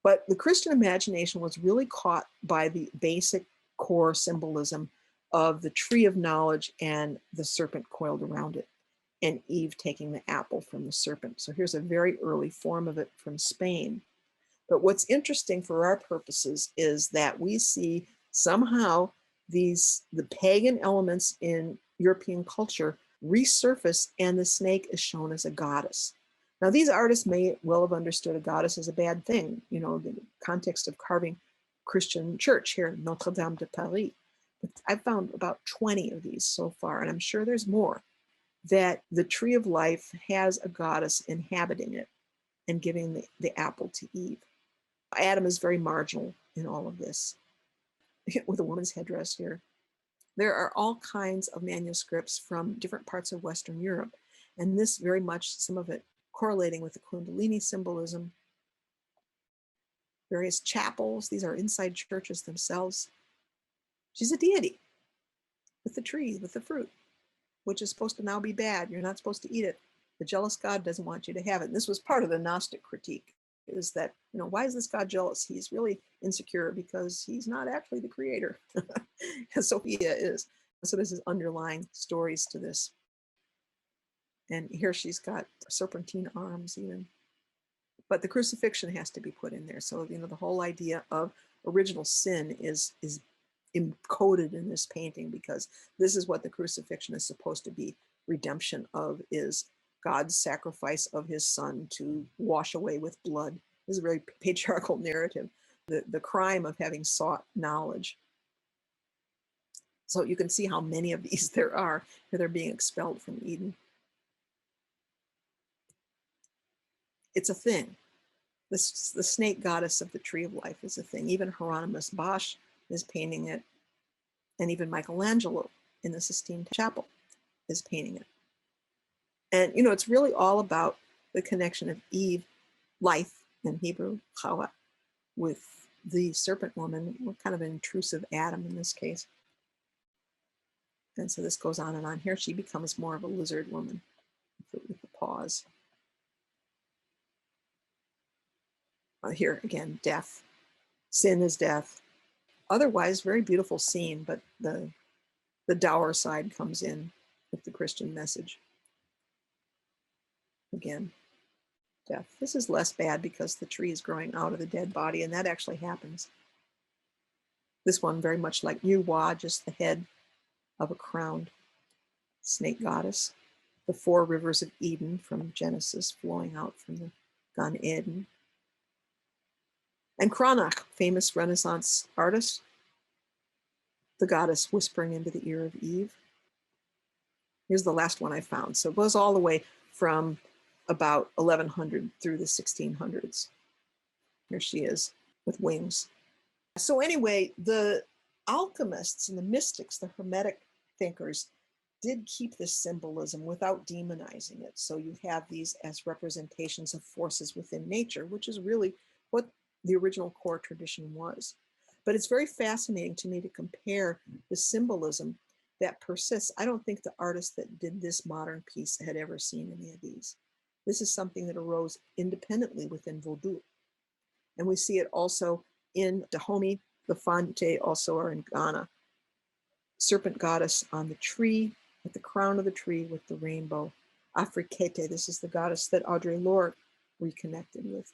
But the Christian imagination was really caught by the basic core symbolism of the tree of knowledge and the serpent coiled around it, and Eve taking the apple from the serpent. So here's a very early form of it from Spain. But what's interesting for our purposes is that we see somehow the pagan elements in European culture resurface, and the snake is shown as a goddess. Now, these artists may well have understood a goddess as a bad thing, you know, the context of carving Christian church here in Notre Dame de Paris. But I've found about 20 of these so far, and I'm sure there's more, that the tree of life has a goddess inhabiting it and giving the apple to Eve. Adam is very marginal in all of this, with a woman's headdress here. There are all kinds of manuscripts from different parts of Western Europe, and this very much, some of it correlating with the Kundalini symbolism. Various chapels, these are inside churches themselves. She's a deity with the tree, with the fruit, which is supposed to now be bad. You're not supposed to eat it. The jealous God doesn't want you to have it. And this was part of the Gnostic critique, is that, you know, why is this God jealous? He's really insecure because he's not actually the creator, as Sophia is. So there's underlying stories to this. And here she's got serpentine arms even. But the crucifixion has to be put in there. So, you know, the whole idea of original sin is encoded in this painting, because this is what the crucifixion is supposed to be. Redemption of is God's sacrifice of his son to wash away with blood. This is a very patriarchal narrative, the crime of having sought knowledge. So you can see how many of these there are. They're being expelled from Eden. It's a thing. The snake goddess of the tree of life is a thing. Even Hieronymus Bosch is painting it. And even Michelangelo in the Sistine Chapel is painting it. And, you know, it's really all about the connection of Eve, life in Hebrew, Chawa, with the serpent woman, kind of an intrusive Adam in this case. And so this goes on and on. Here she becomes more of a lizard woman with the paws. Here again, death. Sin is death. Otherwise, very beautiful scene, but the dour side comes in with the Christian message. Again, death. This is less bad because the tree is growing out of the dead body, and that actually happens. This one very much like Yuwa, just the head of a crowned snake goddess. The 4 rivers of Eden from Genesis flowing out from the Gan Eden. And Cranach, famous Renaissance artist, the goddess whispering into the ear of Eve. Here's the last one I found. So it goes all the way from about 1100 through the 1600s. Here she is with wings. So anyway, the alchemists and the mystics, the Hermetic thinkers, did keep this symbolism without demonizing it. So you have these as representations of forces within nature, which is really what the original core tradition was. But it's very fascinating to me to compare the symbolism that persists. I don't think the artist that did this modern piece had ever seen any of these. This is something that arose independently within Vodou. And we see it also in Dahomey, the Fonte also are in Ghana. Serpent goddess on the tree, at the crown of the tree with the rainbow. Afrikete, this is the goddess that Audre Lorde reconnected with.